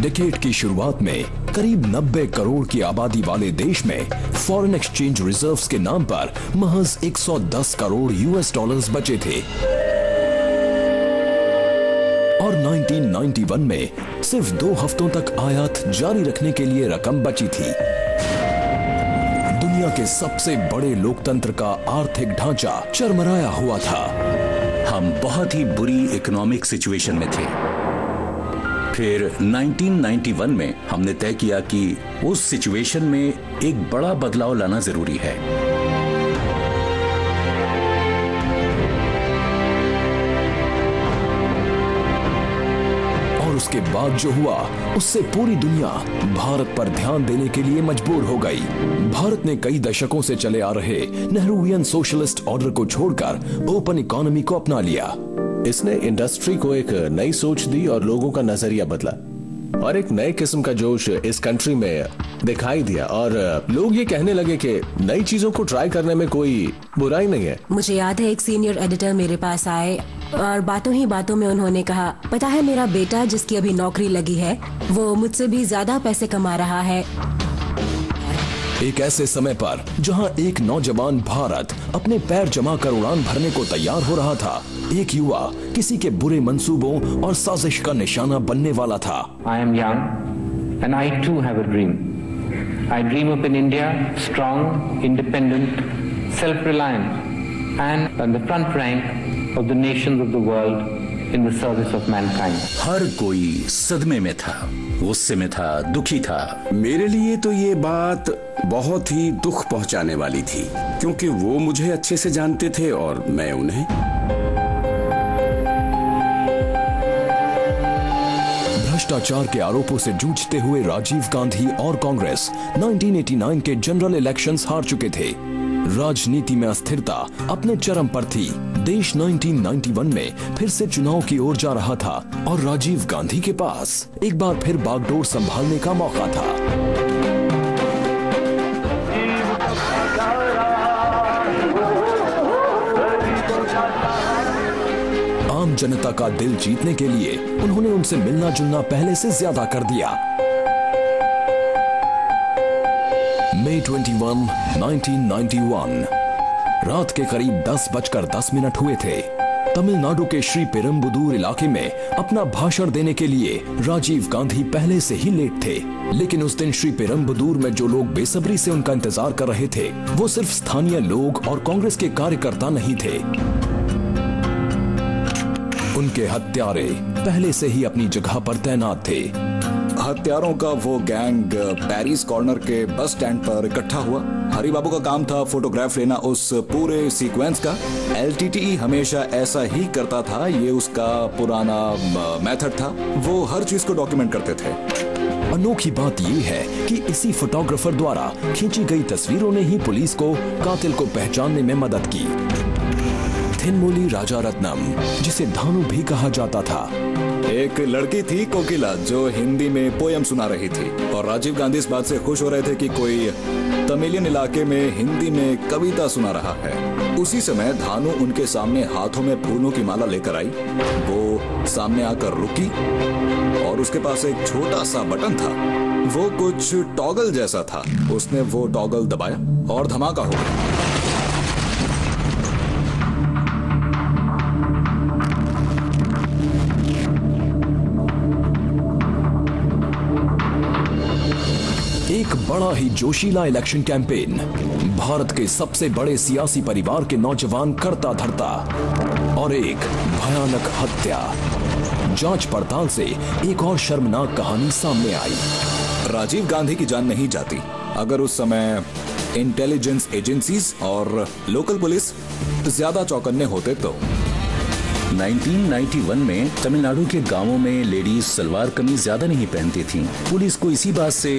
Decade की शुरुआत में करीब 90 करोड़ की आबादी वाले देश में फॉरेन एक्सचेंज रिजर्व्स के नाम पर महज 110 करोड़ यूएस डॉलर्स बचे थे और 1991 में सिर्फ 2 हफ्तों तक आयात जारी रखने के लिए रकम बची थी। दुनिया के सबसे बड़े लोकतंत्र का आर्थिक ढांचा चरमराया हुआ था। हम बहुत ही बुरी इकोनॉमिक सिचुएशन में थे। फिर 1991 में हमने तय किया कि उस सिचुएशन में एक बड़ा बदलाव लाना जरूरी है। और उसके बाद जो हुआ उससे पूरी दुनिया भारत पर ध्यान देने के लिए मजबूर हो गई। भारत ने कई दशकों से चले आ रहे नेहरूवियन सोशलिस्ट ऑर्डर को छोड़कर ओपन इकोनॉमी को अपना लिया। इसने इंडस्ट्री को एक नई सोच दी और लोगों का नजरिया बदला और एक नए किस्म का जोश इस कंट्री में दिखाई दिया और लोग ये कहने लगे कि नई चीजों को ट्राई करने में कोई बुराई नहीं है। मुझे याद है एक सीनियर एडिटर मेरे पास आए और बातों ही बातों में उन्होंने कहा, पता है मेरा बेटा जिसकी अभी नौकरी लगी है वो मुझसे भी ज्यादा पैसे कमा रहा है। एक ऐसे समय पर जहां एक नौजवान भारत अपने पैर जमा कर उड़ान भरने को तैयार हो रहा था, एक युवा किसी के बुरे मंसूबों और साजिश का निशाना बनने वाला था। I am young and I too have a dream. I dream of an India strong, independent, self-reliant and on the front rank of the nations of the world in the service of mankind. हर कोई सदमे में था, गुस्से में था, दुखी था। मेरे लिए तो ये बात बहुत ही दुख पहुंचाने वाली थी क्योंकि वो मुझे अच्छे से जानते थे और मैं उन्हें। भ्रष्टाचार के आरोपों से जूझते हुए राजीव गांधी और कांग्रेस 1989 के जनरल इलेक्शंस हार चुके थे। राजनीति में अस्थिरता अपने चरम पर थी। देश 1991 में फिर से चुनाव की ओर जा रहा था और राजीव गांधी के पास एक बार फिर बागडोर संभालने का मौका था। आम जनता का दिल जीतने के लिए उन्होंने उनसे मिलना जुलना पहले से ज्यादा कर दिया। मई 21, 1991 रात के करीब 10:10 हुए थे। तमिलनाडु के श्री पेरम्बुदूर इलाके में अपना भाषण देने के लिए राजीव गांधी पहले से ही लेट थे, लेकिन उस दिन श्री पेरम्बुदूर में जो लोग बेसब्री से उनका इंतजार कर रहे थे वो सिर्फ स्थानीय लोग और कांग्रेस के कार्यकर्ता नहीं थे। उनके हत्यारे पहले से ही अपनी जगह पर तैनात थे। हत्यारों का वो गैंग पेरिस कॉर्नर के बस स्टैंड पर इकट्ठा हुआ। हरी बाबू का काम था फोटोग्राफ लेना उस पूरे सीक्वेंस का। एलटीटीई हमेशा ऐसा ही करता था, ये उसका पुराना मेथड था। वो हर चीज को डॉक्यूमेंट करते थे। अनोखी बात यह है कि इसी फोटोग्राफर द्वारा खींची गई तस्वीरों ने ही पुलिस को कातिल को पहचानने में मदद की। थिनमोली राजारत्नम, जिसे धानु भी कहा जाता था। एक लड़की थी कोकिला जो हिंदी में पोयम सुना रही थी और राजीव गांधी इस बात से खुश हो रहे थे कि कोई तमिलियन इलाके में हिंदी में कविता सुना रहा है। उसी समय धानु उनके सामने हाथों में फूलों की माला लेकर आई। वो सामने आकर रुकी और उसके पास एक छोटा सा बटन था, वो कुछ टॉगल जैसा था। उसने वो टॉगल दबाया और धमाका हो गया। एक बड़ा ही जोशीला इलेक्शन कैंपेन, भारत के सबसे बड़े सियासी परिवार के नौजवान करता धरता और एक भयानक हत्या। जांच पड़ताल से एक और शर्मनाक कहानी सामने आई। राजीव गांधी की जान नहीं जाती अगर उस समय इंटेलिजेंस एजेंसीज और लोकल पुलिस ज्यादा चौकन्ने होते तो। 1991 में तमिलनाडु के गांवों में लेडीज सलवार कमीज ज्यादा नहीं पहनती थीं। पुलिस को इसी बात से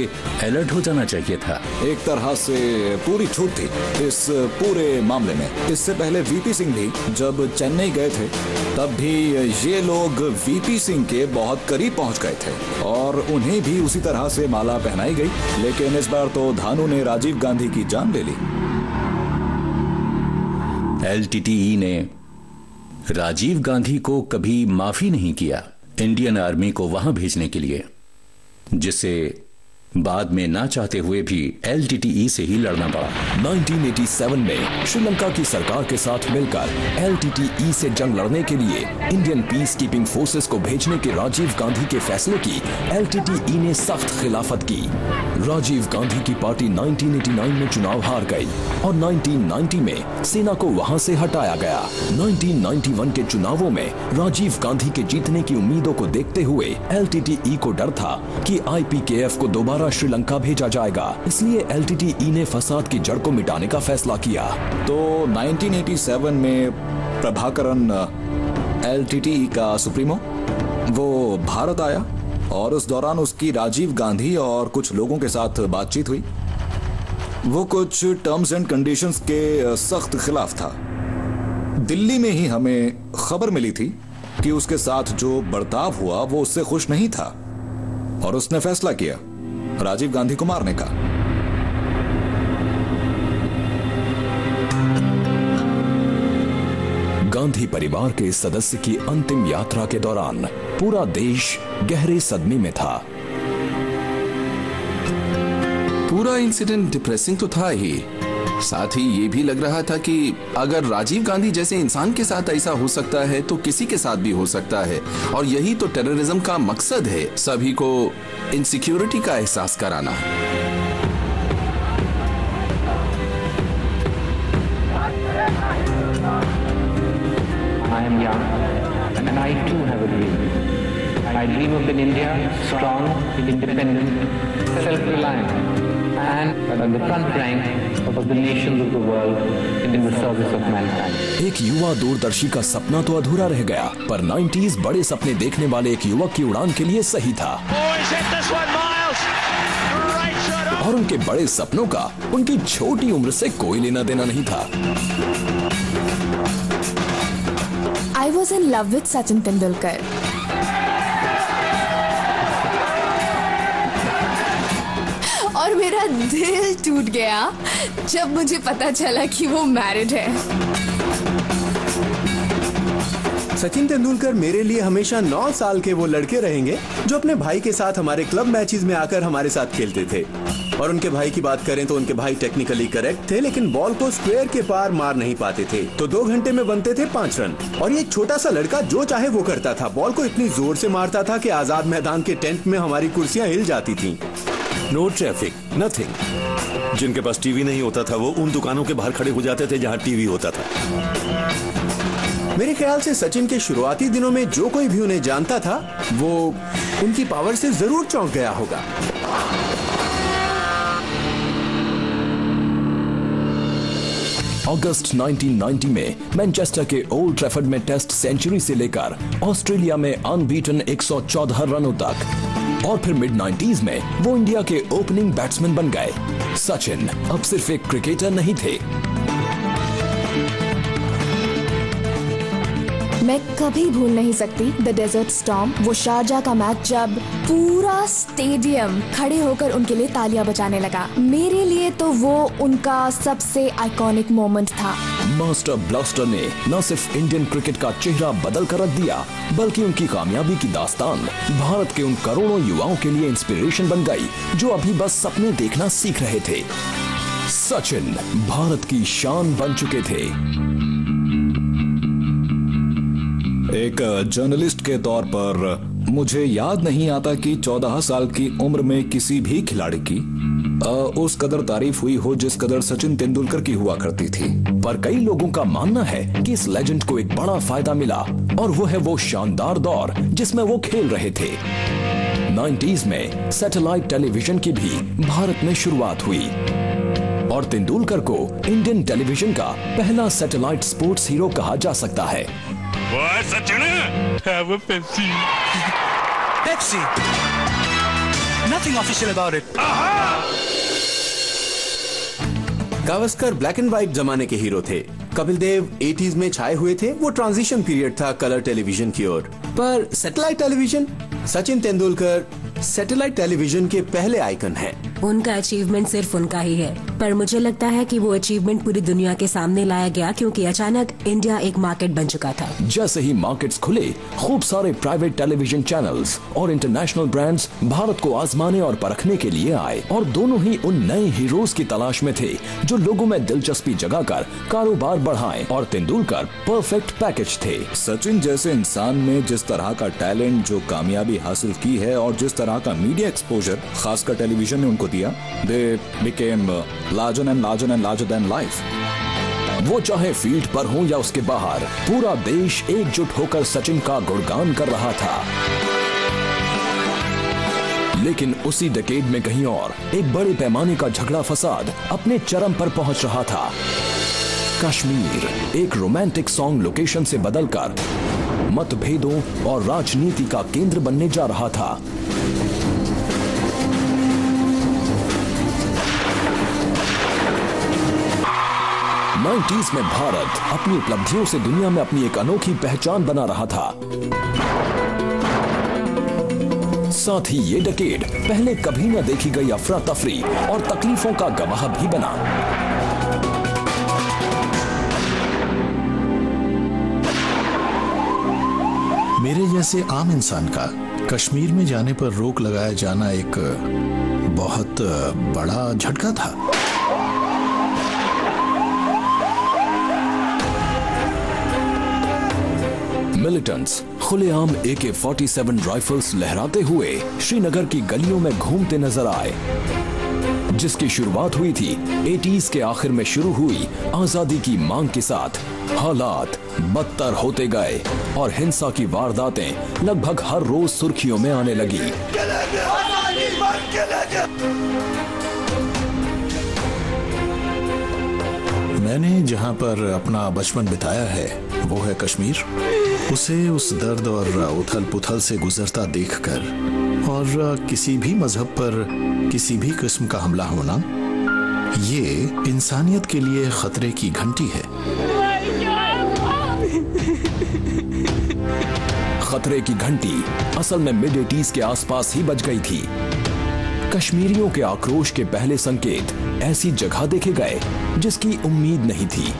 अलर्ट हो जाना चाहिए था। एक तरह से पूरी छूट थी इस पूरे मामले में। इससे पहले वीपी सिंह भी जब चेन्नई गए थे तब भी ये लोग वीपी सिंह के बहुत करीब पहुंच गए थे और उन्हें भी उसी तरह से माला पहनाई गई, लेकिन इस बार तो धानु ने राजीव गांधी की जान ले ली। एलटीटीई ने राजीव गांधी को कभी माफी नहीं किया इंडियन आर्मी को वहां भेजने के लिए। जिसे बाद में ना चाहते हुए भी LTTE से ही लड़ना पड़ा। 1987 में श्रीलंका की सरकार के साथ मिलकर LTTE से जंग लड़ने के लिए इंडियन पीस कीपिंग फोर्सेस को भेजने के राजीव गांधी के फैसले की LTTE ने सख्त खिलाफत की। राजीव गांधी की पार्टी 1989 में चुनाव हार गई और 1990 में सेना को वहां से हटाया गया। 1991 के चुनावों में राजीव गांधी के जीतने की उम्मीदों को देखते हुए LTTE को डर था कि IPKF को दोबारा श्रीलंका भेजा जाएगा, इसलिए LTTE ने फसाद की जड़ को मिटाने का फैसला किया। तो 1987 में प्रभाकरन LTTE का सुप्रीमो वो भारत आया और उस दौरान उसकी राजीव गांधी और कुछ लोगों के साथ बातचीत हुई। वो कुछ टर्म्स एंड कंडीशंस के सख्त खिलाफ था। दिल्ली में ही हमें खबर मिली थी कि उसके साथ जो बर्ताव हुआ वो उससे खुश नहीं था और उसने फैसला किया राजीव गांधी को मारने का। गांधी परिवार के इस सदस्य की अंतिम यात्रा के दौरान पूरा देश गहरे सदमे में था। पूरा इंसिडेंट डिप्रेसिंग तो था ही, साथ ही ये भी लग रहा था कि अगर राजीव गांधी जैसे इंसान के साथ ऐसा हो सकता है तो किसी के साथ भी हो सकता है, और यही तो टेररिज्म का मकसद है, सभी को इनसिक्योरिटी का एहसास कराना। I am young, and I too have a dream. I dream of an India strong, independent, self-reliant, and on the front rank of the nations of the world in the service of mankind. एक युवा दूरदर्शी का सपना तो अधूरा रह गया, पर 90s बड़े सपने देखने वाले एक युवक की उड़ान के लिए सही था। और उनके बड़े सपनों का उनकी छोटी उम्र से कोई लेना देना नहीं था। I was in love with Sachin Tendulkar. और मेरा दिल टूट गया जब मुझे पता चला कि वो मैरिड है। सचिन तेंदुलकर मेरे लिए हमेशा 9 साल के वो लड़के रहेंगे जो अपने भाई के साथ हमारे क्लब मैचेस में आकर हमारे साथ खेलते थे। और उनके भाई की बात करें तो उनके भाई टेक्निकली करेक्ट थे, लेकिन बॉल को स्क्वायर के पार मार नहीं पाते थे, तो 2 घंटे में बनते थे 5 रन। और ये छोटा सा लड़का जो चाहे वो करता था, बॉल को इतनी जोर से मारता था कि आजाद मैदान के टेंट में हमारी कुर्सियां हिल जाती थी। No traffic, nothing. जिनके पास टीवी नहीं होता था वो उन दुकानों के बाहर खड़े हो जाते थे जहां टीवी होता था। मेरे ख्याल से सचिन के शुरुआती दिनों में जो कोई भी उन्हें जानता था वो उनकी पावर से जरूर चौंक गया होगा। अगस्त 1990 में मैनचेस्टर के ओल्ड ट्रैफर्ड में टेस्ट सेंचुरी से लेकर ऑस्ट्रेलिया में अनबीटन 114 रनों तक, और फिर मिड 90s में वो इंडिया के ओपनिंग बैट्समैन बन गए। सचिन अब सिर्फ एक क्रिकेटर नहीं थे। मैं कभी भूल नहीं सकती द डेजर्ट स्टॉर्म, वो शारजा का मैच जब पूरा स्टेडियम खड़े होकर उनके लिए तालियां बजाने लगा। मेरे लिए तो वो उनका सबसे आइकॉनिक मोमेंट था। मास्टर ब्लास्टर ने न सिर्फ इंडियन क्रिकेट का चेहरा बदल कर रख दिया, बल्कि उनकी कामयाबी की दास्तान भारत के उन करोड़ों युवाओं के लिए इंस्पिरेशन बन गई जो अभी बस सपने देखना सीख रहे थे। सचिन भारत की शान बन चुके थे। एक जर्नलिस्ट के तौर पर मुझे याद नहीं आता कि 14 साल की उम्र में किसी भी खिलाड़ी की उस कदर तारीफ हुई हो जिस कदर सचिन तेंदुलकर की हुआ करती थी। पर कई लोगों का मानना है कि इस लेजेंड को एक बड़ा फायदा मिला, और वो है वो शानदार दौर जिसमें वो खेल रहे थे। 90s में सैटेलाइट टेलीविजन की भी भारत में शुरुआत हुई और तेंदुलकर को इंडियन टेलीविजन का पहला सैटेलाइट स्पोर्ट्स हीरो कहा जा सकता है। Sachin, have a Pepsi. Pepsi. Nothing official about it. Gavaskar black and white जमाने के हीरो थे। कपिल देव 80s में छाए हुए थे, वो ट्रांजिशन पीरियड था कलर टेलीविजन की ओर। पर satellite television, Sachin Tendulkar satellite television के पहले आइकन हैं। उनका अचीवमेंट सिर्फ उनका ही है, पर मुझे लगता है कि वो अचीवमेंट पूरी दुनिया के सामने लाया गया क्योंकि अचानक इंडिया एक मार्केट बन चुका था। जैसे ही मार्केट्स खुले, खूब सारे प्राइवेट टेलीविजन चैनल्स और इंटरनेशनल ब्रांड्स भारत को आजमाने और परखने के लिए आए और दोनों ही उन नए हीरोज की तलाश में थे जो लोगों में दिलचस्पी जगाकर कारोबार बढ़ाएं, और तेंदुलकर परफेक्ट पैकेज थे। सचिन जैसे इंसान ने जिस तरह का टैलेंट, जो कामयाबी हासिल की है और जिस तरह का मीडिया एक्सपोजर खासकर टेलीविजन ने उनको दिया, they became larger and larger and larger than life. वो चाहे फील्ड पर हो या उसके बाहर, पूरा देश एकजुट होकर सचिन का गुणगान कर रहा था। लेकिन उसी डेकेड में कहीं और एक बड़े पैमाने का झगड़ा फसाद अपने चरम पर पहुंच रहा था। कश्मीर एक रोमांटिक सॉन्ग लोकेशन से बदलकर मतभेदों और राजनीति का केंद्र बनने जा रहा था। नाइंटीज़ में भारत अपनी उपलब्धियों से दुनिया में अपनी एक अनोखी पहचान बना रहा था। साथ ही ये डेकेड पहले कभी न देखी गई अफरा तफरी और तकलीफों का गवाह भी बना। मेरे जैसे आम इंसान का कश्मीर में जाने पर रोक लगाया जाना एक बहुत बड़ा झटका था। मिलिटेंट्स खुलेआम AK-47 राइफल्स लहराते हुए श्रीनगर की गलियों में घूमते नजर आए, जिसकी शुरुआत हुई थी 80s के आखिर में शुरू हुई आजादी की मांग के साथ। हालात बदतर होते गए और हिंसा की वारदातें लगभग हर रोज सुर्खियों में आने लगी। मैंने जहां पर अपना बचपन बिताया है वो है कश्मीर। उसे उस दर्द और उथल पुथल से गुजरता देखकर और किसी भी मजहब पर किसी भी किस्म का हमला होना, ये इंसानियत के लिए खतरे की घंटी है। खतरे की घंटी असल में मिड 80s के आसपास ही बज गई थी। कश्मीरियों के आक्रोश के पहले संकेत ऐसी जगह देखे गए जिसकी उम्मीद नहीं थी।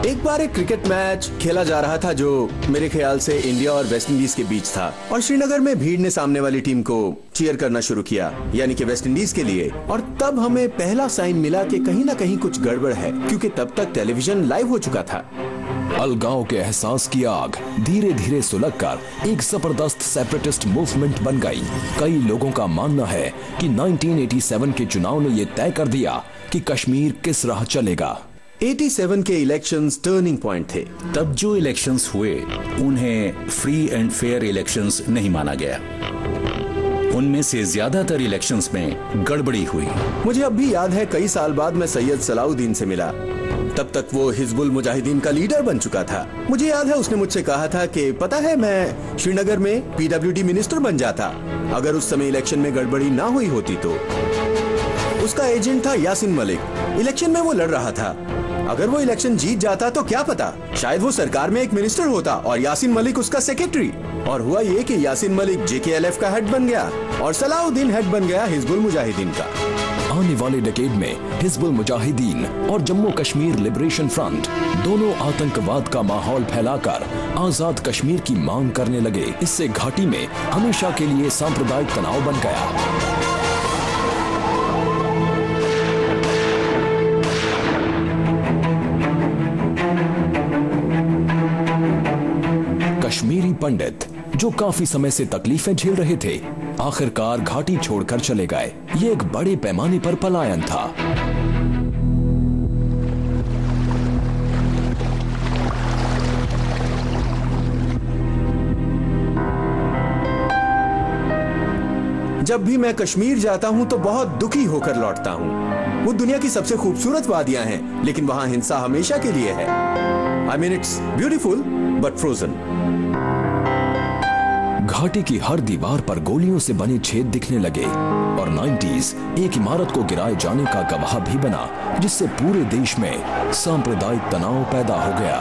एक बार एक क्रिकेट मैच खेला जा रहा था जो मेरे ख्याल से इंडिया और वेस्ट इंडीज के बीच था, और श्रीनगर में भीड़ ने सामने वाली टीम को चीयर करना शुरू किया, यानी कि वेस्ट इंडीज के लिए। और तब हमें पहला साइन मिला कि कहीं ना कहीं कुछ गड़बड़ है, क्योंकि तब तक टेलीविजन लाइव हो चुका था। अलगाव के एहसास की आग धीरे धीरे सुलगकर एक जबरदस्त सेपरेटिस्ट मूवमेंट बन गई। कई लोगों का मानना है कि 1987 के चुनाव ने यह तय कर दिया कि कश्मीर किस राह चलेगा। 87 के इलेक्शंस टर्निंग पॉइंट थे। तब जो इलेक्शंस हुए उन्हें फ्री एंड फेयर इलेक्शंस नहीं माना गया। उनमें से ज्यादातर इलेक्शंस में गड़बड़ी हुई। मुझे अब भी याद है, कई साल बाद मैं सैयद सलाउद्दीन से मिला। तब तक वो हिजबुल मुजाहिदीन का लीडर बन चुका था। मुझे याद है उसने मुझसे कहा था कि पता है, मैं श्रीनगर में PWD मिनिस्टर बन जाता अगर उस समय इलेक्शन में गड़बड़ी ना हुई होती तो। उसका एजेंट था यासिन मलिक। इलेक्शन में वो लड़ रहा था। अगर वो इलेक्शन जीत जाता तो क्या पता, शायद वो सरकार में एक मिनिस्टर होता और यासिन मलिक उसका सेक्रेटरी। और हुआ ये कि यासिन मलिक JKLF का हेड बन गया और सलाउद्दीन हेड बन गया हिजबुल मुजाहिदीन का। आने वाले डेकेड में हिजबुल मुजाहिदीन और जम्मू कश्मीर लिबरेशन फ्रंट दोनों आतंकवाद का माहौल फैलाकर आजाद कश्मीर की मांग करने लगे। इससे घाटी में हमेशा के लिए सांप्रदायिक तनाव बन गया। कश्मीरी पंडित जो काफी समय से तकलीफें झेल रहे थे, आखिरकार घाटी छोड़कर चले गए। ये एक बड़े पैमाने पर पलायन था। जब भी मैं कश्मीर जाता हूं तो बहुत दुखी होकर लौटता हूं। वो दुनिया की सबसे खूबसूरत वादियां हैं, लेकिन वहां हिंसा हमेशा के लिए है। I mean, it's beautiful, but frozen. घाटी की हर दीवार पर गोलियों से बने छेद दिखने लगे और 90s एक इमारत को गिराए जाने का गवाह भी बना, जिससे पूरे देश में सांप्रदायिक तनाव पैदा हो गया।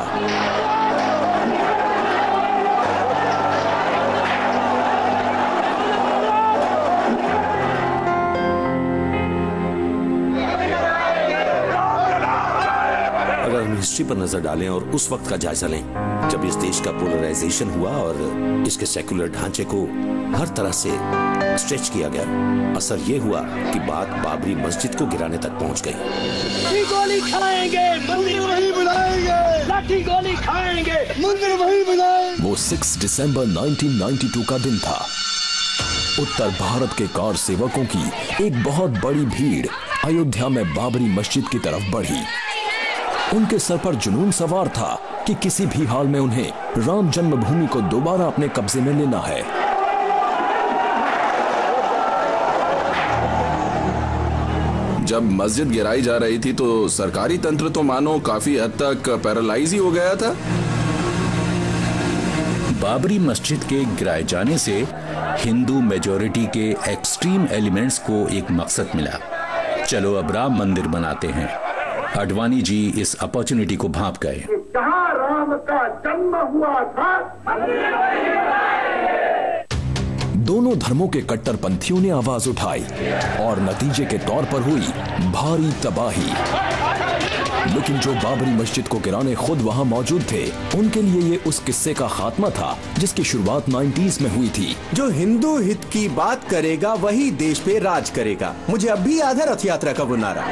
हिस्ट्री पर नजर डालें और उस वक्त का जायजा लें जब इस देश का पोलराइजेशन हुआ और इसके सेक्युलर ढांचे को हर तरह से स्ट्रेच किया गया। असर ये हुआ कि बात बाबरी मस्जिद को गिराने तक पहुंच गई। गोली खाएंगे, मंदिर वहीं बनाएंगे, लाठी गोली खाएंगे, मंदिर वहीं बनाएंगे। वो 6 दिसंबर 1992 का दिन था। उत्तर भारत के कार सेवकों की एक बहुत बड़ी भीड़ अयोध्या में बाबरी मस्जिद की तरफ बढ़ी। उनके सर पर जुनून सवार था कि किसी भी हाल में उन्हें राम जन्मभूमि को दोबारा अपने कब्जे में लेना है। जब मस्जिद गिराई जा रही थी तो सरकारी तंत्र तो मानो काफी हद तक पैरालाइज ही हो गया था। बाबरी मस्जिद के गिराए जाने से हिंदू मेजॉरिटी के एक्सट्रीम एलिमेंट्स को एक मकसद मिला, चलो अब राम मंदिर बनाते हैं। अडवाणी जी इस अपॉर्चुनिटी को भांप गए। जहां राम का जन्म हुआ था, दोनों धर्मों के कट्टरपंथियों ने आवाज उठाई और नतीजे के तौर पर हुई भारी तबाही। लेकिन जो बाबरी मस्जिद को गिराने खुद वहां मौजूद थे, उनके लिए ये उस किस्से का खात्मा था जिसकी शुरुआत 90s में हुई थी। जो हिंदू हित की बात करेगा वही देश पे राज करेगा। मुझे अब भी याद है रथ यात्रा का वो नारा।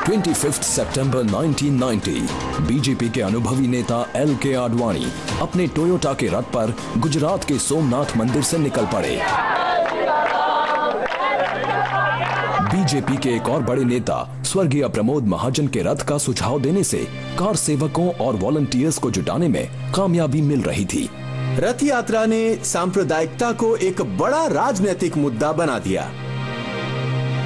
25 सितंबर 1990 बीजेपी के अनुभवी नेता LK आडवाणी अपने टोयोटा के रथ पर गुजरात के सोमनाथ मंदिर से निकल पड़े। बीजेपी के एक और बड़े नेता स्वर्गीय प्रमोद महाजन के रथ का सुझाव देने से कार सेवकों और वॉलंटियर्स को जुटाने में कामयाबी मिल रही थी। रथ यात्रा ने सांप्रदायिकता को एक बड़ा राजनीतिक मुद्दा बना दिया।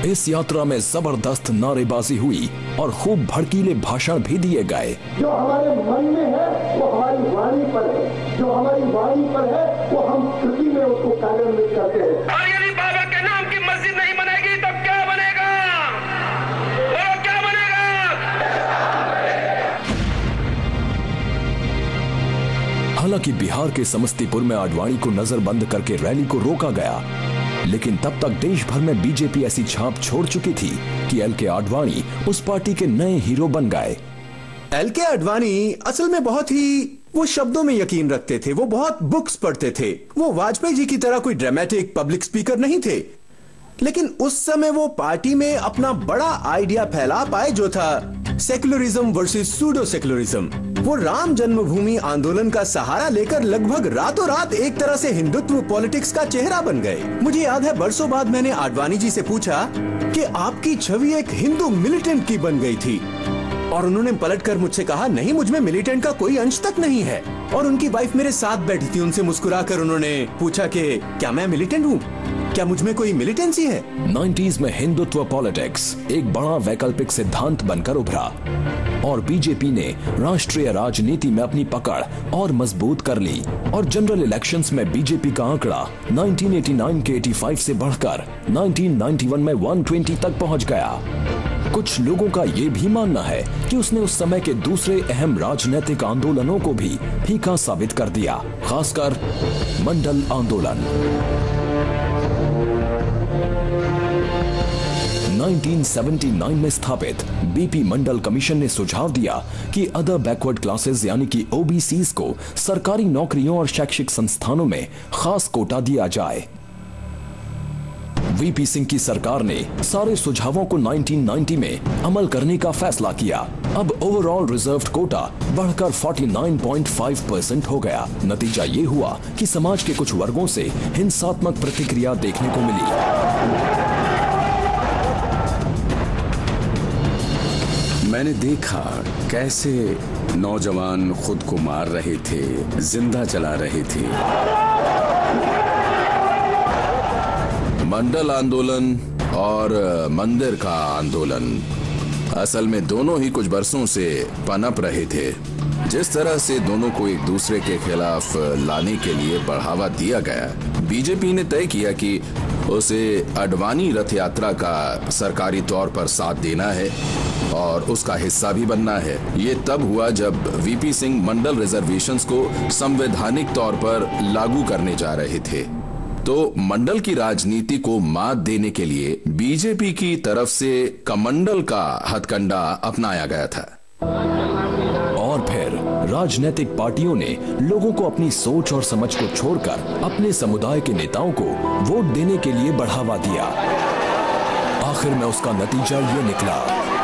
इस यात्रा में जबरदस्त नारेबाजी हुई और खूब भड़कीले भाषण भी दिए गए। जो हमारे मन में है वो हमारी वाणी पर है, जो हमारी वाणी पर है वो हम कृति में उसको कार्यान्वित करते हैं। और यदि बाबा के नाम की मस्जिद नहीं बनेगी तब क्या बनेगा? वो क्या बनेगा? हालांकि बिहार के समस्तीपुर में आडवाणी को नजरबंद करके रैली को रोका गया, लेकिन तब तक देश भर में बीजेपी ऐसी छाप छोड़ चुकी थी कि LK आडवाणी उस पार्टी के नए हीरो बन गए। LK आडवाणी असल में बहुत ही वो शब्दों में यकीन रखते थे। वो बहुत बुक्स पढ़ते थे। वो वाजपेयी जी की तरह कोई ड्रामेटिक पब्लिक स्पीकर नहीं थे, लेकिन उस समय वो पार्टी में अपना बड़ा आइडिया फैला पाए जो था सेक्युलरिज्म वर्सेस सूडो सेक्युलरिज्म। वो राम जन्मभूमि आंदोलन का सहारा लेकर लगभग रातों रात एक तरह से हिंदुत्व पॉलिटिक्स का चेहरा बन गए। मुझे याद है बरसों बाद मैंने आडवाणी जी से पूछा कि आपकी छवि एक हिंदू मिलिटेंट की बन गई थी, और उन्होंने पलटकर मुझसे कहा, नहीं, मुझमें मिलिटेंट का कोई अंश तक नहीं है। और उनकी वाइफ मेरे साथ बैठी थी। उनसे मुस्कुराकर उन्होंने पूछा कि क्या मैं मिलिटेंट हूँ? क्या मुझमें कोई मिलिटेंसी है? 90s में हिंदुत्व पॉलिटिक्स एक बड़ा वैकल्पिक सिद्धांत बनकर उभरा और बीजेपी ने राष्ट्रीय राजनीति में अपनी पकड़ और मजबूत कर ली और जनरल इलेक्शंस में बीजेपी का आंकड़ा 1989 के 85 से बढ़कर 1991 में 120 तक पहुंच गया। कुछ लोगों का ये भी मानना है कि उसने उस समय के दूसरे अहम राजनीतिक आंदोलनों को भी फीका साबित कर दिया, खासकर मंडल आंदोलन। 1979 में स्थापित BP मंडल कमीशन ने सुझाव दिया कि अदर बैकवर्ड क्लासेस यानी कि OBCs को सरकारी नौकरियों और शैक्षिक संस्थानों में खास कोटा दिया जाए। VP सिंह की सरकार ने सारे सुझावों को 1990 में अमल करने का फैसला किया। अब ओवरऑल रिजर्व्ड कोटा बढ़कर 49.5% हो गया। नतीजा ये हुआ कि समाज के कुछ वर्गों से हिंसात्मक प्रतिक्रिया देखने को मिली। मैंने देखा कैसे नौजवान खुद को मार रहे थे, जिंदा जला रहे थे। मंडल आंदोलन और मंदिर का आंदोलन असल में दोनों ही कुछ बरसों से पनप रहे थे। जिस तरह से दोनों को एक दूसरे के खिलाफ लाने के लिए बढ़ावा दिया गया, बीजेपी ने तय किया कि उसे अडवाणी रथ यात्रा का सरकारी तौर पर साथ देना है और उसका हिस्सा भी बनना है। ये तब हुआ जब VP सिंह मंडल रिजर्वेशंस को संवैधानिक तौर पर लागू करने जा रहे थे। तो मंडल की राजनीति को मात देने के लिए बीजेपी की तरफ से कमंडल का हथकंडा अपनाया गया था। और फिर राजनीतिक पार्टियों ने लोगों को अपनी सोच और समझ को छोड़कर अपने समुदाय के नेताओं को वोट देने के लिए बढ़ावा दिया। आखिर में उसका नतीजा ये निकला,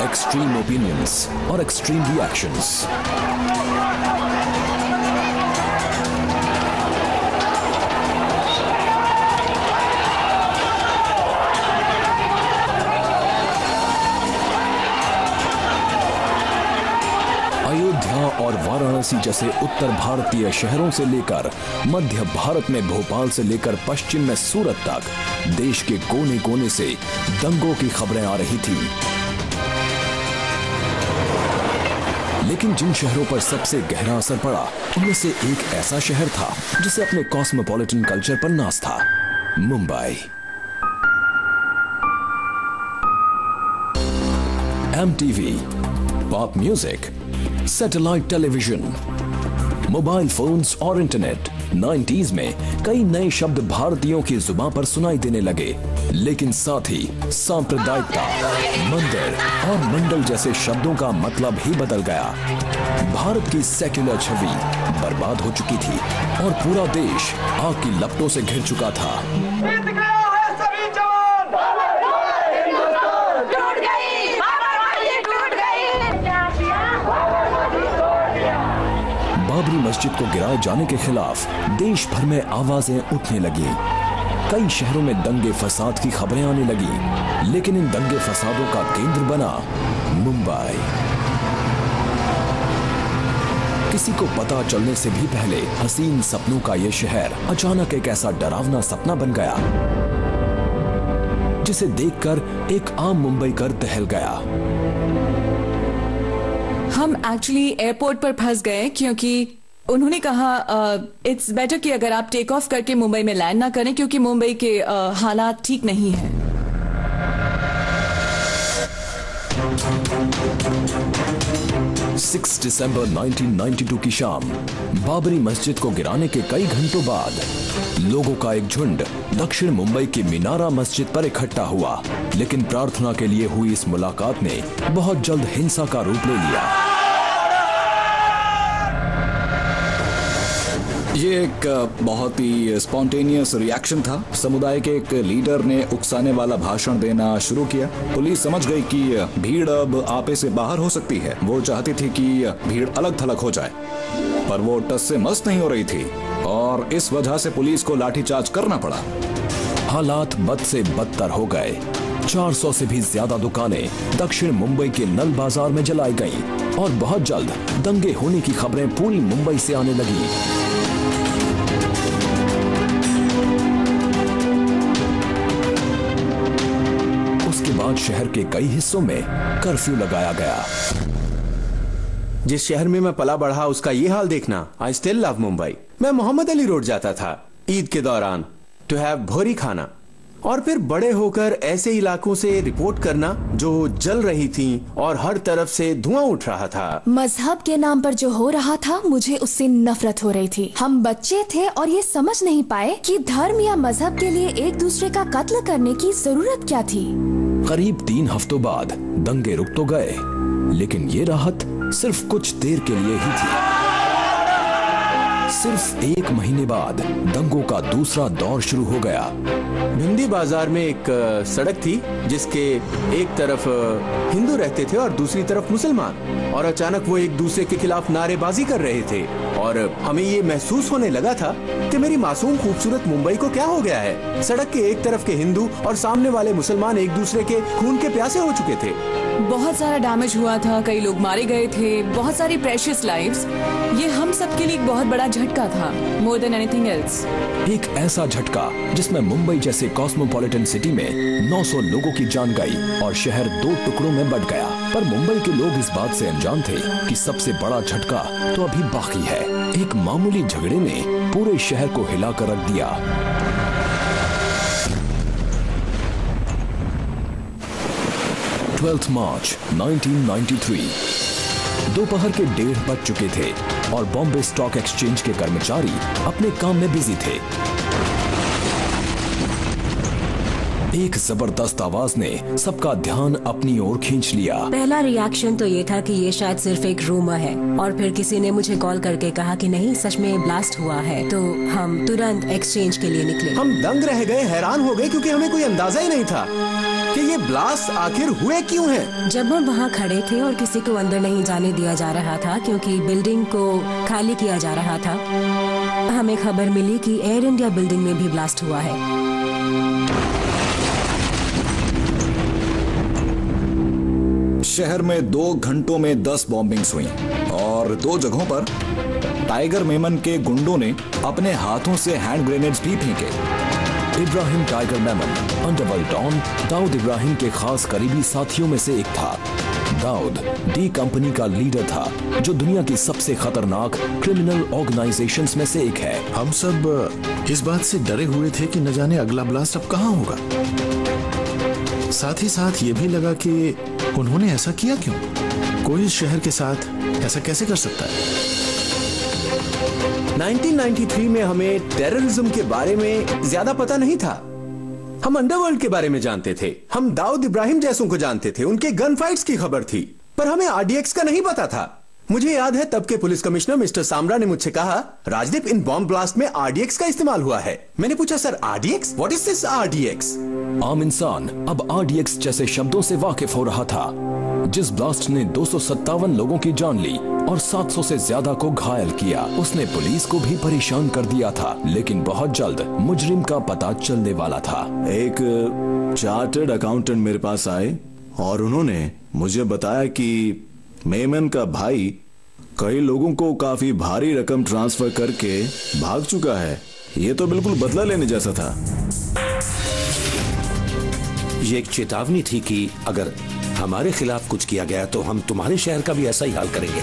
एक्सट्रीम ओपिनियंस और एक्सट्रीम रिएक्शंस। अयोध्या और वाराणसी जैसे उत्तर भारतीय शहरों से लेकर मध्य भारत में भोपाल से लेकर पश्चिम में सूरत तक देश के कोने कोने से दंगों की खबरें आ रही थी। लेकिन जिन शहरों पर सबसे गहरा असर पड़ा उनमें से एक ऐसा शहर था जिसे अपने कॉस्मोपॉलिटन कल्चर पर नाज था, Mumbai. MTV, pop music, satellite television, mobile phones और इंटरनेट 90s में कई नए शब्द भारतीयों की जुबान पर सुनाई देने लगे, लेकिन साथ ही सांप्रदायिकता, मंदिर और मंडल जैसे शब्दों का मतलब ही बदल गया। भारत की सेक्युलर छवि बर्बाद हो चुकी थी और पूरा देश आग की लपटों से घिर चुका था। बाबरी मस्जिद को गिराए जाने के खिलाफ देश भर में आवाजें उठने लगी। कई शहरों में दंगे फसाद की खबरें आने लगी, लेकिन इन दंगे फसादों का केंद्र बना मुंबई। किसी को पता चलने से भी पहले हसीन सपनों का यह शहर अचानक एक ऐसा डरावना सपना बन गया जिसे देखकर एक आम मुंबईकर दहल गया। हम एक्चुअली एयरपोर्ट पर फंस गए क्योंकि उन्होंने कहा इट्स बेटर कि अगर आप टेक ऑफ करके मुंबई में लैंड ना करें क्योंकि मुंबई के हालात ठीक नहीं हैं। 6 दिसंबर 1992 की शाम बाबरी मस्जिद को गिराने के कई घंटों बाद लोगों का एक झुंड दक्षिण मुंबई की मीनारा मस्जिद पर इकट्ठा हुआ, लेकिन प्रार्थना के लिए हुई इस मुलाकात ने बहुत जल्द हिंसा का रूप ले लिया। ये एक बहुत ही स्पॉन्टेनियस रिएक्शन था। समुदाय के एक लीडर ने उकसाने वाला भाषण देना शुरू किया। पुलिस समझ गई कि भीड़ अब आपे से बाहर हो सकती है। वो चाहती थी कि भीड़ अलग थलग हो जाए, पर वो टस से मस नहीं हो रही थी और इस वजह से पुलिस को लाठीचार्ज करना पड़ा। हालात बद से बदतर हो गए। 400 से भी ज्यादा दुकानें दक्षिण मुंबई के नल बाजार में जलाई गईं और बहुत जल्द दंगे होने की खबरें पूरी मुंबई से आने लगी। उसके बाद शहर के कई हिस्सों में कर्फ्यू लगाया गया। जिस शहर में मैं पला बढ़ा उसका ये हाल देखना, आई स्टिल लव मुंबई। मैं मोहम्मद अली रोड जाता था ईद के दौरान टू हैव भोरी खाना, और फिर बड़े होकर ऐसे इलाकों से रिपोर्ट करना जो जल रही थी और हर तरफ से धुआं उठ रहा था। मजहब के नाम पर जो हो रहा था मुझे उससे नफरत हो रही थी। हम बच्चे थे और ये समझ नहीं पाए कि धर्म या मजहब के लिए एक दूसरे का कत्ल करने की जरूरत क्या थी। करीब 3 हफ्तों बाद दंगे रुक तो गए, लेकिन ये राहत सिर्फ कुछ देर के लिए ही थी। सिर्फ 1 महीने बाद दंगों का दूसरा दौर शुरू हो गया। भिंडी बाजार में एक सड़क थी जिसके एक तरफ हिंदू रहते थे और दूसरी तरफ मुसलमान, और अचानक वो एक दूसरे के खिलाफ नारेबाजी कर रहे थे और हमें ये महसूस होने लगा था कि मेरी मासूम खूबसूरत मुंबई को क्या हो गया है। सड़क के एक तरफ के हिंदू और सामने वाले मुसलमान एक दूसरे के खून के प्यासे हो चुके थे। बहुत सारा डैमेज हुआ था, कई लोग मारे गए थे, बहुत सारी प्रेशियस लाइव्स। ये हम सब के लिए एक बहुत बड़ा झटका था, मोर देन एनीथिंग एल्स। एक ऐसा झटका जिसमें मुंबई जैसे कॉस्मोपॉलिटन सिटी में 900 लोगों की जान गई और शहर 2 टुकड़ों में बंट गया। पर मुंबई के लोग इस बात से अनजान थे कि सबसे बड़ा झटका तो अभी बाकी है। एक मामूली झगड़े ने पूरे शहर को हिलाकर रख दिया। मार्च 1993 दोपहर के 1:30 बज चुके थे और बॉम्बे स्टॉक एक्सचेंज के कर्मचारी अपने काम में बिजी थे। एक जबरदस्त आवाज ने सबका ध्यान अपनी ओर खींच लिया। पहला रिएक्शन तो ये था कि ये शायद सिर्फ एक रूमर है, और फिर किसी ने मुझे कॉल करके कहा कि नहीं, सच में ब्लास्ट हुआ है। तो हम तुरंत एक्सचेंज के लिए निकले। हम दंग रह गए, हैरान हो गए, क्योंकि हमें कोई अंदाजा ही नहीं था कि ये ब्लास्ट आखिर हुए क्यों हैं। जब हम वहाँ खड़े थे और किसी को अंदर नहीं जाने दिया जा रहा था क्योंकि बिल्डिंग को खाली किया जा रहा था, हमें खबर मिली कि एयर इंडिया बिल्डिंग में भी ब्लास्ट हुआ है। शहर में 2 घंटों में 10 बॉम्बिंग्स हुई और 2 जगहों पर टाइगर मेमन के गुंडों ने अपने हाथों से हैंड ग्रेनेड्स भी फेंके। Ibrahim Tiger Memon underworld don Dawood Ibrahim के खास करीबी साथियों में से एक था। दाऊद डी कंपनी का लीडर था, जो दुनिया की सबसे खतरनाक क्रिमिनल ऑर्गेनाइजेशंस में से एक है। हम सब इस बात से डरे हुए थे कि न जाने अगला ब्लास्ट अब कहाँ होगा। साथ ही साथ ये भी लगा कि उन्होंने ऐसा किया क्यों? कोई इस शहर के साथ ऐसा कैसे कर सकता है? 1993 में हमें टेररिज्म के बारे में ज्यादा पता नहीं था। हम अंडरवर्ल्ड के बारे में जानते थे, हम दाऊद इब्राहिम जैसों को जानते थे, उनके गन फाइट्स की खबर थी, पर हमें आरडीएक्स का नहीं पता था। मुझे याद है तब के पुलिस कमिश्नर मिस्टर सामरा ने मुझसे कहा, राजदीप, इन बॉम्ब ब्लास्ट में आरडीएक्स का इस्तेमाल हुआ है। मैंने पूछा, sir RDX, what is this RDX? आम इंसान अब आरडीएक्स जैसे शब्दों से वाकिफ हो रहा था। जिस ब्लास्ट ने 257 लोगों की जान ली और 700 से ज्यादा को घायल किया, उसने पुलिस को भी परेशान कर दिया था। लेकिन बहुत जल्द मुजरिम का पता चलने वाला था। एक चार्टर्ड अकाउंटेंट मेरे पास आए और उन्होंने मुझे बताया कि मेमन का भाई कई लोगों को काफी भारी रकम ट्रांसफर करके भाग चुका है। ये तो बिल्कुल बदला लेने जैसा था। ये एक चेतावनी थी कि अगर हमारे खिलाफ कुछ किया गया तो हम तुम्हारे शहर का भी ऐसा ही हाल करेंगे।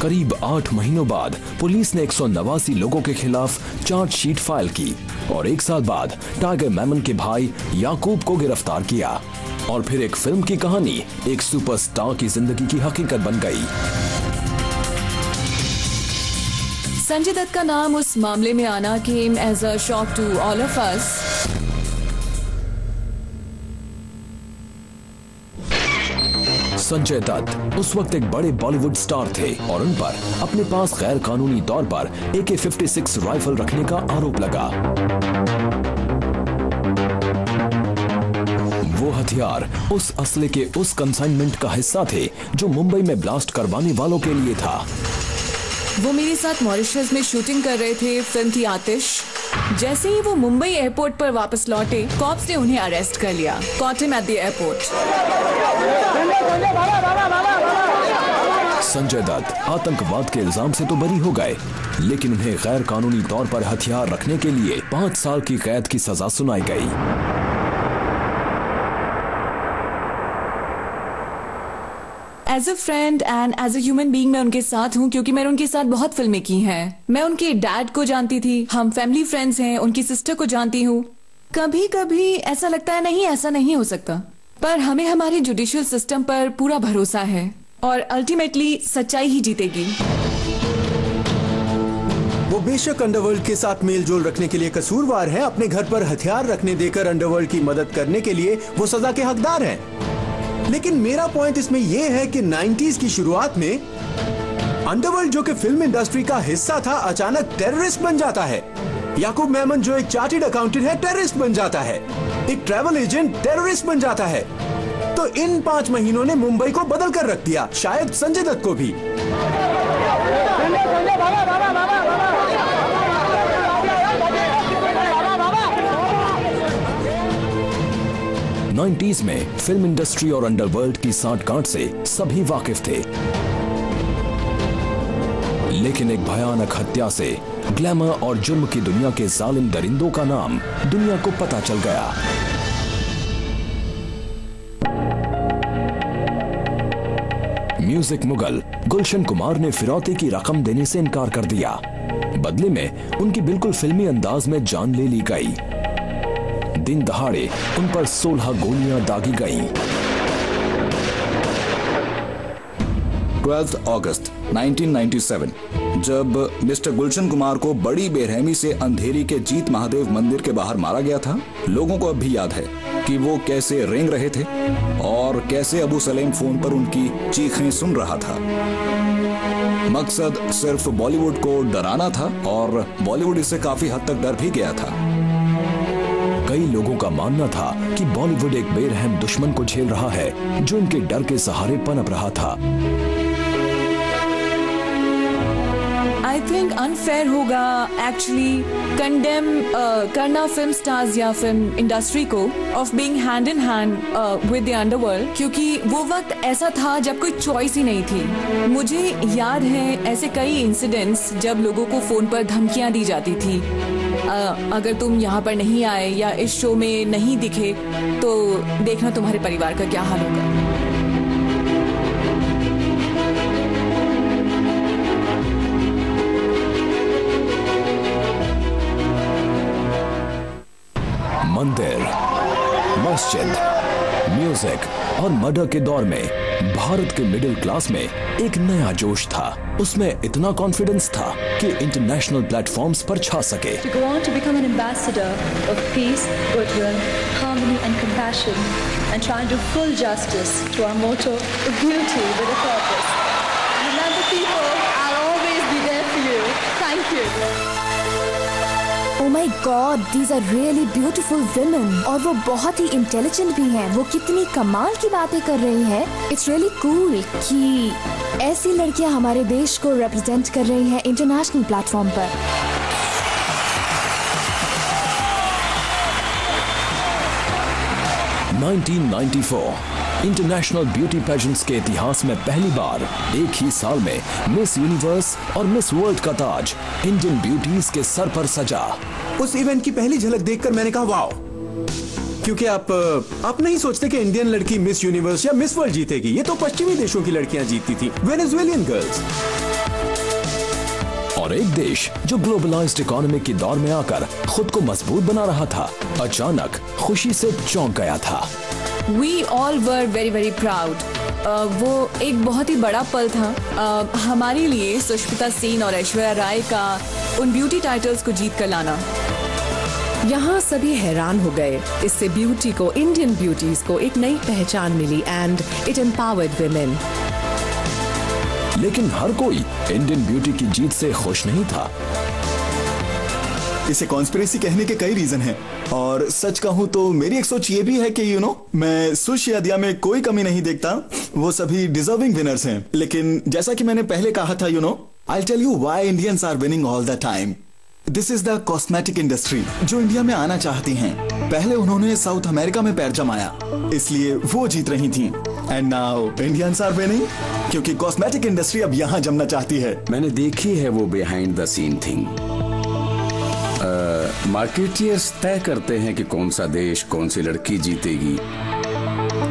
करीब 8 महीनों बाद पुलिस ने 189 लोगों के खिलाफ चार्जशीट फाइल की और 1 साल बाद टाइगर मेमन के भाई याकूब को गिरफ्तार किया। और फिर एक फिल्म की कहानी एक सुपरस्टार की जिंदगी की हकीकत बन गई। संजय दत्त का नाम उस मामले में आना came as a shock to all of us. Sanjay Dutt उस वक्त एक बड़े बॉलीवुड स्टार थे और उन पर अपने पास गैर कानूनी तौर पर AK-56 राइफल रखने का आरोप लगा। वो हथियार उस असले के उस कंसाइनमेंट का हिस्सा थे जो मुंबई में ब्लास्ट करवाने वालों के लिए था। वो मेरे साथ मॉरिशस में शूटिंग कर रहे थे, फिल्म थी आतिश। जैसे ही वो मुंबई एयरपोर्ट पर वापस लौटे, कॉप्स ने उन्हें अरेस्ट कर लिया। Caught him at the airport. Sanjay Dutt आतंकवाद के इल्जाम से तो बरी हो गए, लेकिन उन्हें गैर कानूनी तौर पर हथियार रखने के लिए 5 साल की कैद की सजा सुनाई गई। As a friend and as a human being मैं उनके साथ हूँ, क्योंकि मैंने उनके साथ बहुत फिल्में की हैं। मैं उनके डैड को जानती थी, हम फैमिली फ्रेंड्स हैं, उनकी सिस्टर को जानती हूँ। कभी कभी ऐसा लगता है नहीं, ऐसा नहीं हो सकता, पर हमें हमारे जुडिशियल सिस्टम पर पूरा भरोसा है और अल्टीमेटली सच्चाई ही जीतेगी। वो बेशक अंडरवर्ल्ड के साथ मेल जोल रखने के लिए कसूरवार हैं, अपने घर पर हथियार रखने देकर अंडरवर्ल्ड की मदद करने के लिए वो सजा के हकदार हैं। लेकिन मेरा पॉइंट इसमें यह है कि 90s की शुरुआत में अंडरवर्ल्ड, जो कि फिल्म इंडस्ट्री का हिस्सा था, अचानक टेररिस्ट बन जाता है। याकूब मेमन, जो एक चार्टर्ड अकाउंटेंट है, टेररिस्ट बन जाता है। एक ट्रैवल एजेंट टेररिस्ट बन जाता है। तो इन 5 महीनों ने मुंबई को बदल कर रख दिया, शायद संजय दत्त को भी। 90s में फिल्म इंडस्ट्री और अंडरवर्ल्ड की सांठ-गांठ से सभी वाकिफ थे, लेकिन एक भयानक हत्या से ग्लैमर और जुर्म की दुनिया के जालिम दरिंदों का नाम दुनिया को पता चल गया। म्यूजिक मुगल गुलशन कुमार ने फिरौती की रकम देने से इनकार कर दिया। बदले में उनकी बिल्कुल फिल्मी अंदाज में जान ले ली गई। दिन दहाड़े उन पर 16 गोलियां दागी गईं। 12 अगस्त 1997 जब मिस्टर गुलशन कुमार को बड़ी बेरहमी से अंधेरी के जीत महादेव मंदिर के बाहर मारा गया था। लोगों को अब भी याद है कि वो कैसे रेंग रहे थे और कैसे अबू सलेम फोन पर उनकी चीखें सुन रहा था। मकसद सिर्फ बॉलीवुड को डराना था और बॉलीवुड इससे काफी हद तक डर भी गया था। कई लोगों का मानना था कि बॉलीवुड एक बेरहम दुश्मन को झेल रहा है जो उनके डर के सहारे पनप रहा था। आई थिंक अनफेयर होगा एक्चुअली कंडेम करना फिल्म स्टार्स या फिल्म इंडस्ट्री को of being hand in hand with the underworld, क्योंकि वो वक्त ऐसा था जब कोई चॉइस ही नहीं थी। मुझे याद है ऐसे कई इंसिडेंट्स जब लोगों को फोन पर धमकियां दी जाती थी, अगर तुम यहाँ पर नहीं आए या इस शो में नहीं दिखे तो देखना तुम्हारे परिवार का क्या हाल होगा। मंदिर, मस्जिद, म्यूजिक और मर्डर के दौर में भारत के मिडिल क्लास में एक नया जोश था। उसमें इतना कॉन्फिडेंस था कि इंटरनेशनल प्लेटफॉर्म्स पर छा सके। To go on to become an ambassador of peace, goodwill, harmony and compassion and try and do full justice to our motto of beauty with a purpose. Remember people, I'll always be there for you. Thank you. Oh my God, these are really beautiful women. और वो बहुत ही intelligent भी हैं। वो कितनी कमाल की बातें कर रही हैं। It's really cool कि ऐसी लड़कियां हमारे देश को रिप्रेजेंट कर रही हैं इंटरनेशनल प्लेटफॉर्म पर। इंटरनेशनल ब्यूटी पेजेंट्स के इतिहास में पहली बार एक ही साल में मिस यूनिवर्स और मिस वर्ल्ड का ताज इंडियन ब्यूटीज के सर पर सजा। उस इवेंट की पहली झलक देखकर मैंने कहा वाओ, क्योंकि आप नहीं सोचते कि इंडियन लड़की मिस यूनिवर्स या मिस वर्ल्ड जीतेगी। ये तो पश्चिमी देशों की लड़कियां जीतती थी, वेनेजुएलियन गर्ल्स। और एक देश जो ग्लोबलाइज्ड इकोनॉमी के दौर में आकर खुद को मजबूत बना रहा था, अचानक खुशी से चौंक गया था। We all were very very proud. वो एक बहुत ही बड़ा पल था हमारे लिए, सुष्मिता सेन और ऐश्वर्या राय का उन ब्यूटी टाइटल्स को जीत कर लाना। यहाँ सभी हैरान हो गए। इससे ब्यूटी को, इंडियन ब्यूटीज को एक नई पहचान मिली एंड इट एम्पावर्ड विमेन। लेकिन हर कोई इंडियन ब्यूटी की जीत से खुश नहीं था। इसे कॉन्स्पिरेसी कहने के कई रीजन हैं, और सच कहूं तो मेरी एक सोच ये भी है कि मैं सुश या दिया में कोई कमी नहीं देखता। वो सभी डिजर्विंग विनर्स हैं। लेकिन जैसा कि मैंने पहले कहा था, I tell you why Indians are winning all the time. This is the cosmetic industry जो इंडिया में आना चाहती हैं। पहले उन्होंने साउथ अमेरिका में पैर जमाया, इसलिए वो जीत रही थी। And now Indians are winning क्योंकि कॉस्मेटिक इंडस्ट्री अब यहाँ जमना चाहती है। मैंने देखी है वो behind the scene thing. Marketers तय करते हैं कि कौन सा देश, कौन सी लड़की जीतेगी।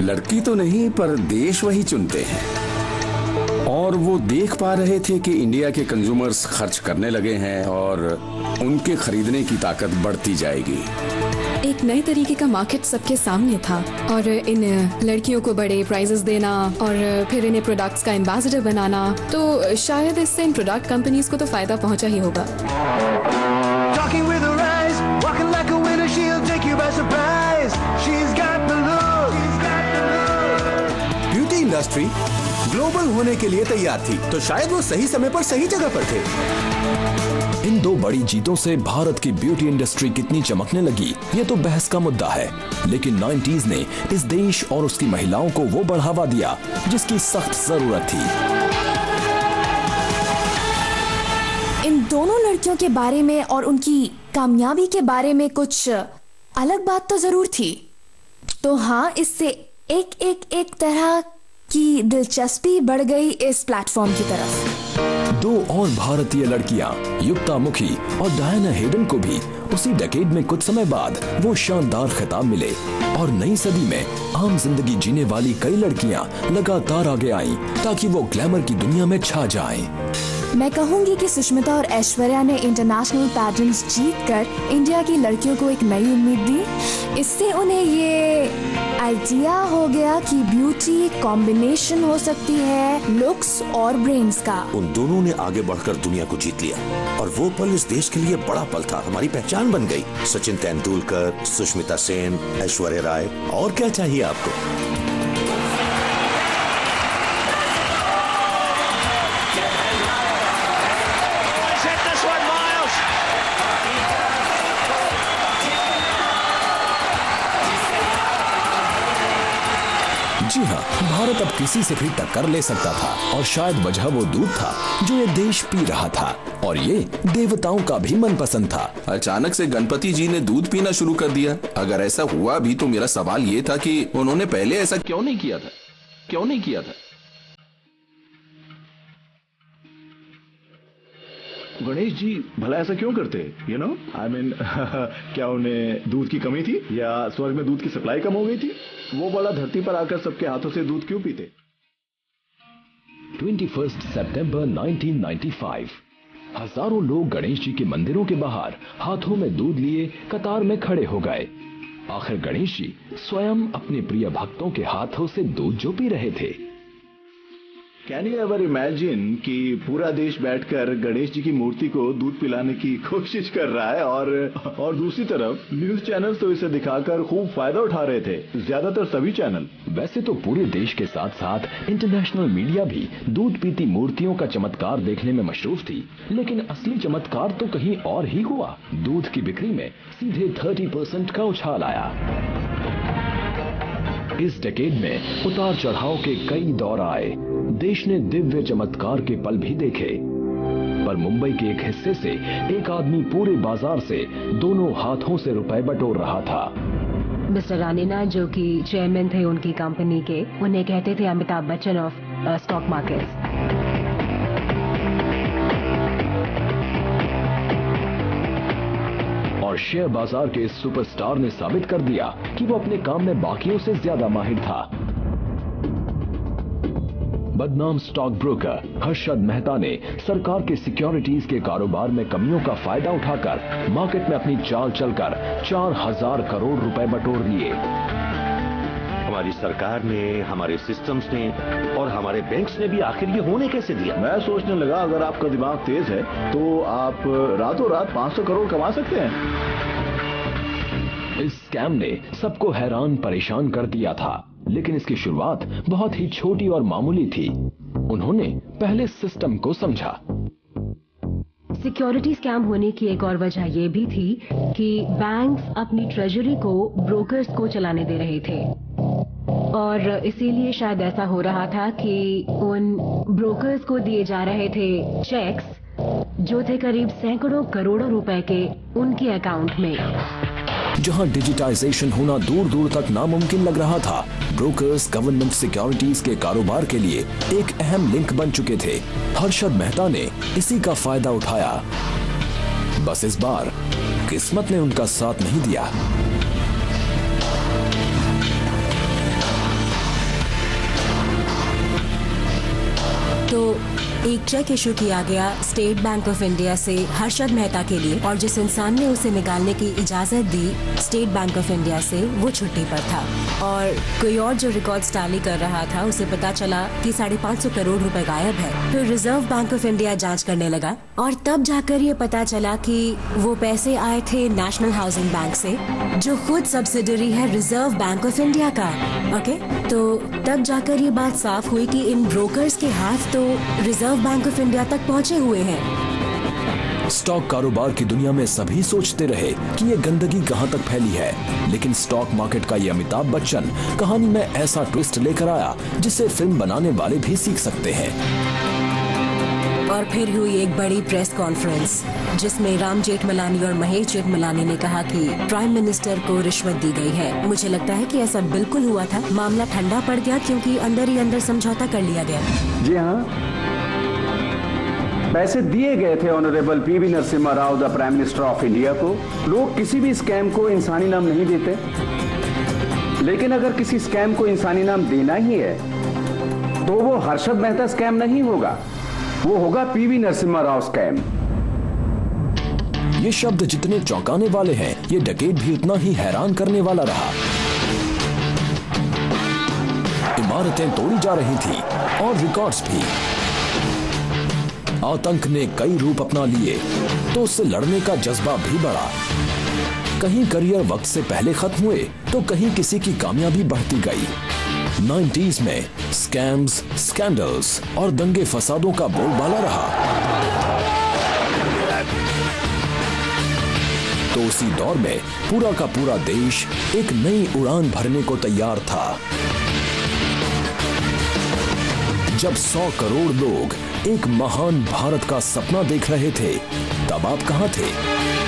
लड़की तो नहीं, पर देश वही चुनते हैं। और वो देख पा रहे थे कि इंडिया के कंज्यूमर्स खर्च करने लगे हैं और उनके खरीदने की ताकत बढ़ती जाएगी। एक नए तरीके का मार्केट सबके सामने था, और इन लड़कियों को बड़े प्राइजेस देना और फिर इन्हें प्रोडक्ट्स का एम्बेसडर बनाना, तो शायद इससे इन प्रोडक्ट कंपनीज को तो फायदा पहुंचा ही होगा। Talking with her eyes, walking like a winner, she'll take you by surprise. She's got the look. Beauty industry global होने के लिए तैयार थी, तो शायद वो सही समय पर सही जगह पर थे। इन दो बड़ी जीतों से भारत की ब्यूटी इंडस्ट्री कितनी चमकने लगी, ये तो बहस का मुद्दा है। लेकिन 90s ने इस देश और उसकी महिलाओं को वो बढ़ावा दिया जिसकी सख्त जरूरत थी। इन दोनों लड़कियों के बारे में और उनकी कामयाबी के बारे में कुछ अलग बात तो जरूर थी। तो हाँ, इससे एक तरह की दिलचस्पी बढ़ गई इस प्लेटफॉर्म की तरफ। दो और भारतीय लड़कियां, युक्ता मुखी और डायना हेडन को भी उसी डेकेड में कुछ समय बाद वो शानदार खिताब मिले। और नई सदी में आम जिंदगी जीने वाली कई लड़कियां लगातार आगे आईं ताकि वो ग्लैमर की दुनिया में छा जाएं। मैं कहूंगी कि सुष्मिता और ऐश्वर्या ने इंटरनेशनल पैजेंट्स जीतकर इंडिया की लड़कियों को एक नई उम्मीद दी। इससे उन्हें ये आइडिया हो गया कि ब्यूटी कॉम्बिनेशन हो सकती है लुक्स और ब्रेन्स का। उन दोनों ने आगे बढ़कर दुनिया को जीत लिया और वो पल इस देश के लिए बड़ा पल था, हमारी पहचान बन गई। सचिन तेंदुलकर, सुष्मिता सेन, ऐश्वर्या राय, और क्या चाहिए आपको? जी हाँ, भारत अब किसी से भी टक्कर ले सकता था और शायद वजह वो दूध था जो ये देश पी रहा था और ये देवताओं का भी मनपसंद था। अचानक से गणपति जी ने दूध पीना शुरू कर दिया। अगर ऐसा हुआ भी तो मेरा सवाल ये था कि उन्होंने पहले ऐसा क्यों नहीं किया था? क्यों नहीं किया था? गणेश जी भला ऐसा क्यों करते? यू नो आई मीन क्या उन्हें दूध की कमी थी या स्वर्ग में दूध की सप्लाई कम हो गई थी? वो बड़ा धरती पर आकर सबके हाथों से दूध क्यों पीते? 21 सितंबर 1995 हजारों लोग गणेश जी के मंदिरों के बाहर हाथों में दूध लिए कतार में खड़े हो गए। आखिर गणेश जी स्वयं अपने प्रिय भक्तों के हाथों से दूध जो पी रहे थे। कैन यू एवर इमेजिन कि पूरा देश बैठकर गणेश जी की मूर्ति को दूध पिलाने की कोशिश कर रहा है और दूसरी तरफ न्यूज चैनल तो इसे दिखाकर खूब फायदा उठा रहे थे, ज्यादातर सभी चैनल। वैसे तो पूरे देश के साथ साथ इंटरनेशनल मीडिया भी दूध पीती मूर्तियों का चमत्कार देखने में मशरूफ थी, लेकिन असली चमत्कार तो कहीं और ही हुआ। दूध की बिक्री में सीधे 30% का उछाल आया। इस डेकेड में उतार चढ़ाव के कई दौर आए। देश ने दिव्य चमत्कार के पल भी देखे, पर मुंबई के एक हिस्से से एक आदमी पूरे बाजार से दोनों हाथों से रुपए बटोर रहा था। मिस्टर रानीना जो कि चेयरमैन थे उनकी कंपनी के, उन्हें कहते थे Amitabh Bachchan of stock market. और शेयर बाजार के इस सुपरस्टार ने साबित कर दिया कि वो अपने काम में बाकियों से ज्यादा माहिर था। बदनाम स्टॉक ब्रोकर हर्षद मेहता ने सरकार के सिक्योरिटीज के कारोबार में कमियों का फायदा उठाकर मार्केट में अपनी चाल चलकर 4000 करोड़ रुपए बटोर लिए। हमारी सरकार ने, हमारे सिस्टम्स ने और हमारे बैंक्स ने भी आखिर ये होने कैसे दिया? मैं सोचने लगा अगर आपका दिमाग तेज है तो आप रातों रात 500 करोड़ कमा सकते हैं। इस स्कैम ने सबको हैरान परेशान कर दिया था, लेकिन इसकी शुरुआत बहुत ही छोटी और मामूली थी। उन्होंने पहले सिस्टम को समझा। सिक्योरिटी स्कैम होने की एक और वजह यह भी थी कि बैंक्स अपनी ट्रेजरी को ब्रोकर्स को चलाने दे रहे थे और इसीलिए शायद ऐसा हो रहा था कि उन ब्रोकर्स को दिए जा रहे थे चेक्स जो थे करीब सैकड़ों करोड़ों रुपए के उनके अकाउंट में। जहां डिजिटाइजेशन होना दूर दूर तक नामुमकिन लग रहा था, ब्रोकर्स गवर्नमेंट सिक्योरिटीज के कारोबार के लिए एक अहम लिंक बन चुके थे। हर्षद मेहता ने इसी का फायदा उठाया। बस इस बार किस्मत ने उनका साथ नहीं दिया। तो एक चेक इशू किया गया स्टेट बैंक ऑफ इंडिया से हर्षद मेहता के लिए और जिस इंसान ने उसे निकालने की इजाजत दी स्टेट बैंक ऑफ इंडिया से वो छुट्टी पर था और कोई और जो रिकॉर्ड्स टैली कर रहा था उसे पता चला कि 550 करोड़ रुपए गायब है। फिर रिजर्व बैंक ऑफ इंडिया जांच करने लगा और तब जाकर ये पता चला कि वो पैसे आए थे नेशनल हाउसिंग बैंक से जो खुद सब्सिडरी है रिजर्व बैंक ऑफ इंडिया का। ओके, तो तब जाकर ये बात साफ हुई कि इन ब्रोकर्स के हाथ तो रिजर्व बैंक ऑफ इंडिया तक पहुंचे हुए हैं। स्टॉक कारोबार की दुनिया में सभी सोचते रहे कि ये गंदगी कहां तक फैली है, लेकिन स्टॉक मार्केट का ये अमिताभ बच्चन कहानी में ऐसा ट्विस्ट लेकर आया जिससे फिल्म बनाने वाले भी सीख सकते हैं। और फिर हुई एक बड़ी प्रेस कॉन्फ्रेंस जिसमें राम जेठमलानी और महेश जेठमलानी ने कहा कि प्राइम मिनिस्टर को रिश्वत दी गई है। मुझे लगता है कि ऐसा बिल्कुल हुआ था। मामला ठंडा पड़ गया क्योंकि अंदर ही अंदर समझौता कर लिया गया। जी हाँ, पैसे दिए गए थे honourable PV Narasimha Rao the prime minister of India को। लोग किसी भी स्कैम को इंसानी नाम नहीं देते, लेकिन अगर किसी स्कैम को इंसानी नाम देना ही है तो वो हर्षद मेहता स्कैम नहीं होगा, वो होगा पीवी नरसिम्हा राव स्कैम। ये शब्द जितने चौंकाने वाले हैं, ये डकैत भी उतना ही हैरान करने वाला रहा। इमारतें तोड़ी जा रही थी और रिकॉर्ड्स भी। आतंक ने कई रूप अपना लिए तो उससे लड़ने का जज्बा भी बढ़ा। कहीं करियर वक्त से पहले खत्म हुए तो कहीं किसी की कामयाबी बढ़ती गई। 90s में स्कैम्स, स्कैंडल्स और दंगे फसादों का बोलबाला रहा। तो उसी दौर में पूरा का पूरा देश एक नई उड़ान भरने को तैयार था। जब 100 करोड़ लोग एक महान भारत का सपना देख रहे थे, तब आप कहां थे?